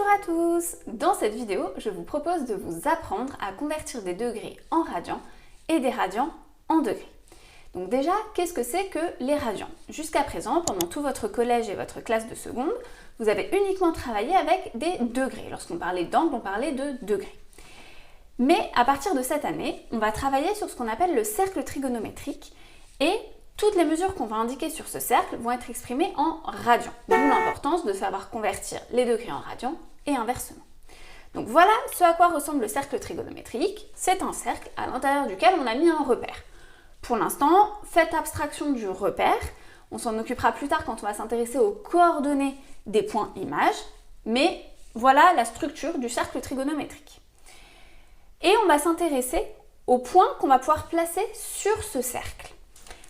à tous! Dans cette vidéo, je vous propose de vous apprendre à convertir des degrés en radians et des radians en degrés. Donc déjà, qu'est-ce que c'est que les radians? Jusqu'à présent, pendant tout votre collège et votre classe de seconde, vous avez uniquement travaillé avec des degrés. Lorsqu'on parlait d'angle, on parlait de degrés. Mais à partir de cette année, on va travailler sur ce qu'on appelle le cercle trigonométrique et toutes les mesures qu'on va indiquer sur ce cercle vont être exprimées en radians. D'où l'importance de savoir convertir les degrés en radians et inversement. Donc voilà ce à quoi ressemble le cercle trigonométrique. C'est un cercle à l'intérieur duquel on a mis un repère. Pour l'instant, faites abstraction du repère. On s'en occupera plus tard quand on va s'intéresser aux coordonnées des points images. Mais voilà la structure du cercle trigonométrique. Et on va s'intéresser aux points qu'on va pouvoir placer sur ce cercle.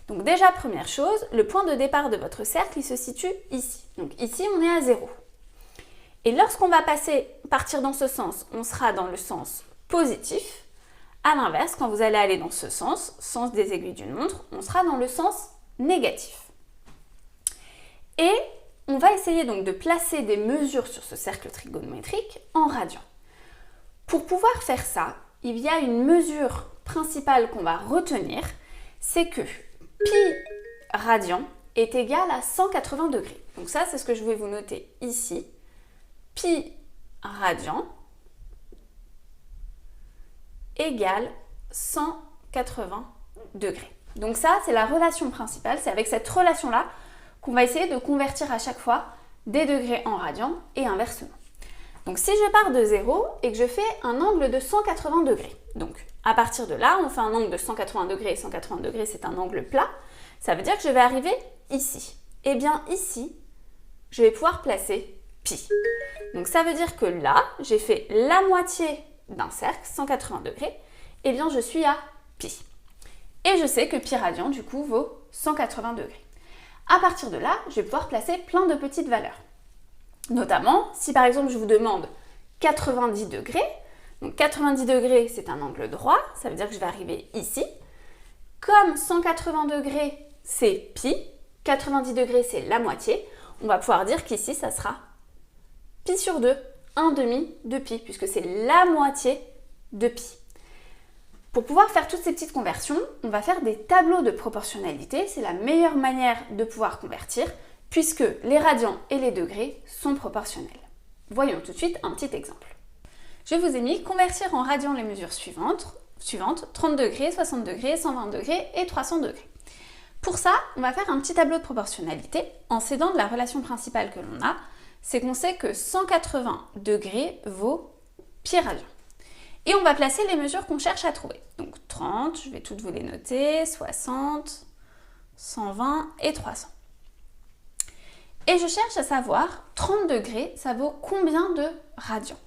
Donc déjà, première chose, le point de départ de votre cercle, il se situe ici. Donc ici, on est à 0. Et lorsqu'on va partir dans ce sens, on sera dans le sens positif. À l'inverse, quand vous allez aller dans ce sens, sens des aiguilles d'une montre, on sera dans le sens négatif. Et on va essayer donc de placer des mesures sur ce cercle trigonométrique en radians. Pour pouvoir faire ça, il y a une mesure principale qu'on va retenir, c'est que pi radian est égal à 180 degrés. Donc ça, c'est ce que je vais vous noter ici. Pi radian égale 180 degrés. Donc ça, c'est la relation principale. C'est avec cette relation-là qu'on va essayer de convertir à chaque fois des degrés en radians et inversement. Donc si je pars de 0 et que je fais un angle de 180 degrés, donc à partir de là, on fait un angle de 180 degrés, et 180 degrés c'est un angle plat, ça veut dire que je vais arriver ici. Et bien ici, je vais pouvoir placer pi. Donc ça veut dire que là, j'ai fait la moitié d'un cercle, 180 degrés, et bien je suis à pi. Et je sais que pi radian du coup vaut 180 degrés. À partir de là, je vais pouvoir placer plein de petites valeurs. Notamment, si par exemple je vous demande 90 degrés, donc 90 degrés c'est un angle droit, ça veut dire que je vais arriver ici. Comme 180 degrés c'est pi, 90 degrés c'est la moitié, on va pouvoir dire qu'ici ça sera pi sur 2, 1 demi de pi, puisque c'est la moitié de pi. Pour pouvoir faire toutes ces petites conversions, on va faire des tableaux de proportionnalité, c'est la meilleure manière de pouvoir convertir, puisque les radians et les degrés sont proportionnels. Voyons tout de suite un petit exemple. Je vous ai mis convertir en radians les mesures suivantes, 30 degrés, 60 degrés, 120 degrés et 300 degrés. Pour ça, on va faire un petit tableau de proportionnalité en s'aidant de la relation principale que l'on a, c'est qu'on sait que 180 degrés vaut pi radian. Et on va placer les mesures qu'on cherche à trouver. Donc 30, je vais toutes vous les noter, 60, 120 et 300. Et je cherche à savoir, 30 degrés, ça vaut combien de radians?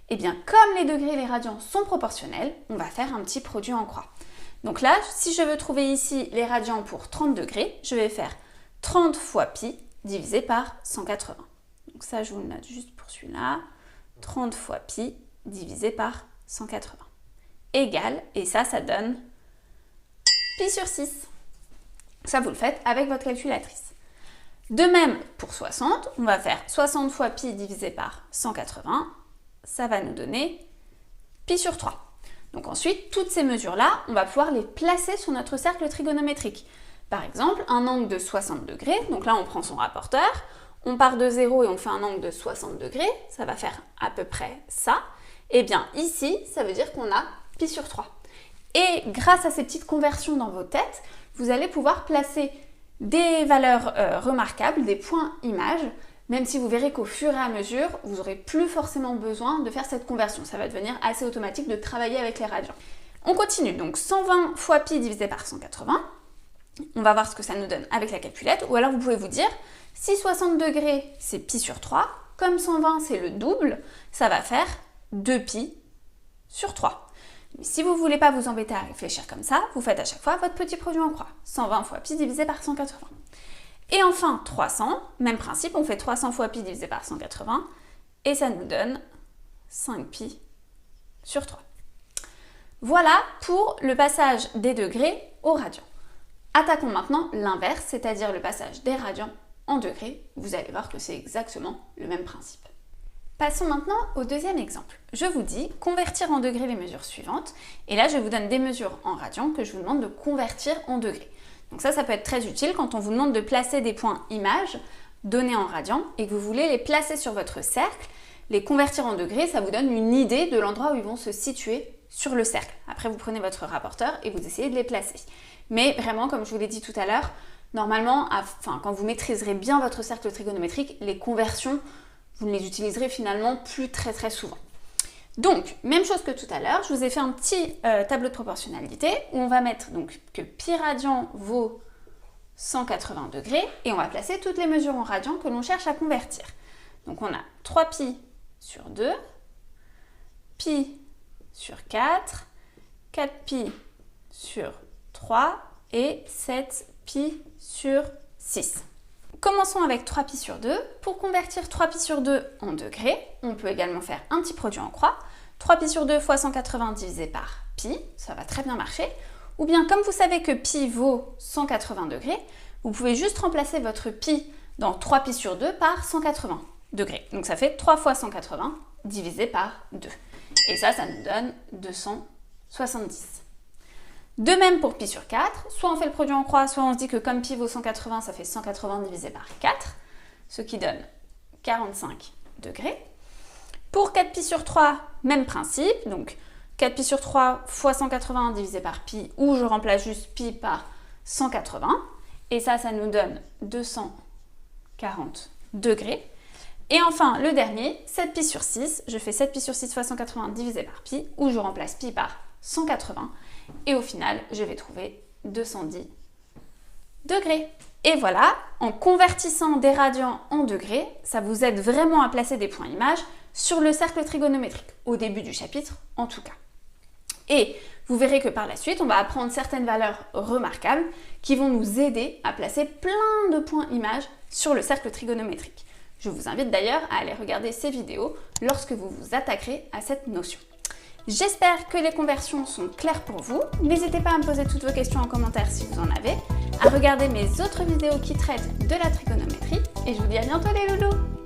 Eh bien, comme les degrés et les radians sont proportionnels, on va faire un petit produit en croix. Donc là, si je veux trouver ici les radians pour 30 degrés, je vais faire 30 fois pi divisé par 180. Donc ça, je vous le note juste pour celui-là. 30 fois pi divisé par 180. Égale, et ça donne pi sur 6. Ça, vous le faites avec votre calculatrice. De même, pour 60, on va faire 60 fois pi divisé par 180. Ça va nous donner pi sur 3. Donc ensuite, toutes ces mesures-là, on va pouvoir les placer sur notre cercle trigonométrique. Par exemple, un angle de 60 degrés, donc là on prend son rapporteur, on part de 0 et on fait un angle de 60 degrés, ça va faire à peu près ça. Et bien ici, ça veut dire qu'on a pi sur 3. Et grâce à ces petites conversions dans vos têtes, vous allez pouvoir placer des valeurs remarquables, des points images, même si vous verrez qu'au fur et à mesure, vous n'aurez plus forcément besoin de faire cette conversion. Ça va devenir assez automatique de travailler avec les radians. On continue, donc 120 fois pi divisé par 180. On va voir ce que ça nous donne avec la calculette. Ou alors vous pouvez vous dire, si 60 degrés c'est pi sur 3, comme 120 c'est le double, ça va faire 2 pi sur 3. Mais si vous ne voulez pas vous embêter à réfléchir comme ça, vous faites à chaque fois votre petit produit en croix. 120 fois pi divisé par 180. Et enfin 300, même principe, on fait 300 fois pi divisé par 180 et ça nous donne 5 pi sur 3. Voilà pour le passage des degrés aux radians. Attaquons maintenant l'inverse, c'est-à-dire le passage des radians en degrés. Vous allez voir que c'est exactement le même principe. Passons maintenant au deuxième exemple. Je vous dis convertir en degrés les mesures suivantes. Et là, je vous donne des mesures en radians que je vous demande de convertir en degrés. Donc ça peut être très utile quand on vous demande de placer des points images donnés en radians et que vous voulez les placer sur votre cercle. Les convertir en degrés, ça vous donne une idée de l'endroit où ils vont se situer sur le cercle. Après, vous prenez votre rapporteur et vous essayez de les placer. Mais vraiment, comme je vous l'ai dit tout à l'heure, normalement, quand vous maîtriserez bien votre cercle trigonométrique, les conversions, vous ne les utiliserez finalement plus très souvent. Donc, même chose que tout à l'heure, je vous ai fait un petit tableau de proportionnalité où on va mettre donc que pi radian vaut 180 degrés et on va placer toutes les mesures en radians que l'on cherche à convertir. Donc on a 3pi sur 2, pi sur 4, 4pi sur 3 et 7pi sur 6. Commençons avec 3pi sur 2. Pour convertir 3pi sur 2 en degrés, on peut également faire un petit produit en croix. 3pi sur 2 fois 180 divisé par pi, ça va très bien marcher. Ou bien, comme vous savez que pi vaut 180 degrés, vous pouvez juste remplacer votre pi dans 3pi sur 2 par 180 degrés. Donc ça fait 3 fois 180 divisé par 2. Et ça nous donne 270. De même pour pi sur 4, soit on fait le produit en croix, soit on se dit que comme pi vaut 180, ça fait 180 divisé par 4, ce qui donne 45 degrés. Pour 4pi sur 3, même principe, donc 4pi sur 3 fois 180 divisé par pi, ou je remplace juste pi par 180, et ça nous donne 240 degrés. Et enfin, le dernier, 7pi sur 6, je fais 7pi sur 6 fois 180 divisé par pi, ou je remplace pi par 180, et au final, je vais trouver 210 degrés. Et voilà, en convertissant des radians en degrés, ça vous aide vraiment à placer des points images sur le cercle trigonométrique, au début du chapitre en tout cas. Et vous verrez que par la suite, on va apprendre certaines valeurs remarquables qui vont nous aider à placer plein de points images sur le cercle trigonométrique. Je vous invite d'ailleurs à aller regarder ces vidéos lorsque vous vous attaquerez à cette notion. J'espère que les conversions sont claires pour vous. N'hésitez pas à me poser toutes vos questions en commentaire si vous en avez, à regarder mes autres vidéos qui traitent de la trigonométrie, et je vous dis à bientôt les loulous!